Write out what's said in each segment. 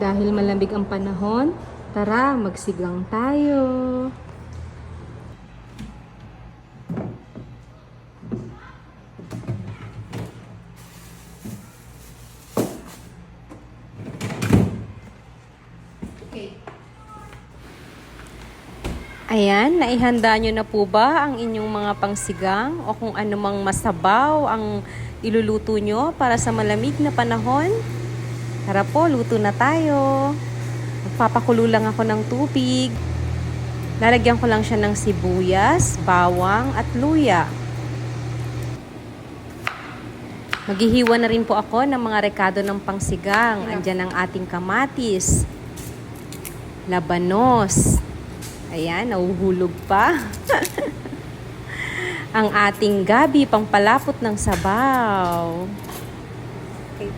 Dahil malamig ang panahon, tara magsigang tayo. Ayan, naihanda nyo na po ba ang inyong mga pangsigang o kung anumang masabaw ang iluluto nyo para sa malamig na panahon? Tara po, luto na tayo. Magpapakulo lang ako ng tubig. Lalagyan ko lang siya ng sibuyas, bawang at luya. Maghihiwa na rin po ako ng mga rekado ng pangsigang. Andyan ang ating kamatis, labanos. Ayan, nahuhulog pa. Ang ating gabi, pangpalapot ng sabaw. Okay.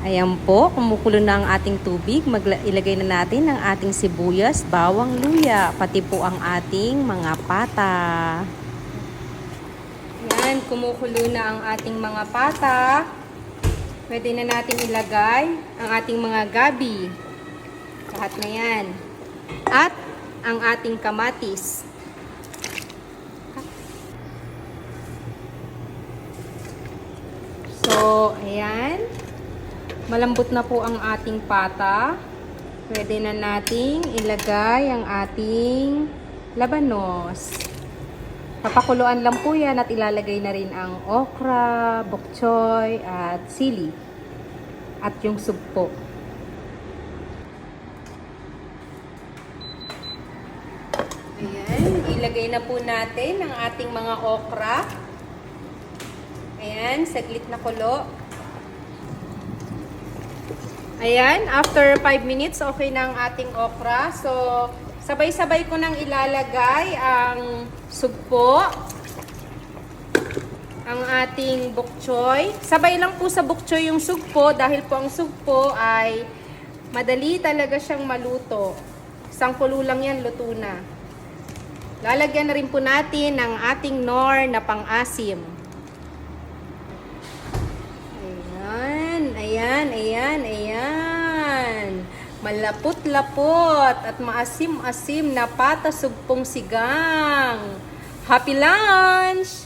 Ayan po, kumukulo na ang ating tubig. Ilagay na natin ang ating sibuyas, bawang, luya, pati po ang ating mga pata. Ayan, kumukulo na ang ating mga pata. Pwede na natin ilagay ang ating mga gabi. Lahat na yan. At ang ating kamatis. So, ayan. Malambot na po ang ating pata. Pwede na nating ilagay ang ating labanos. Papakuluan lang po yan at ilalagay na rin ang okra, bok choy, at sili. At yung sugpo. Ayan, ilagay na po natin ang ating mga okra. Ayan, saglit na kulo. Ayan, after 5 minutes, okay na ang ating okra. So, sabay-sabay ko nang ilalagay ang sugpo, ang ating bok choy. Sabay lang po sa bok choy yung sugpo dahil po ang sugpo ay madali talaga siyang maluto. Isang kulo lang yan, luto na. Lalagyan na rin po natin ang ating nor na pang-asim. Ayan, ayan, ayan, ayan. Malapot-lapot at maasim-asim na pata sugpong sigang. Happy lunch!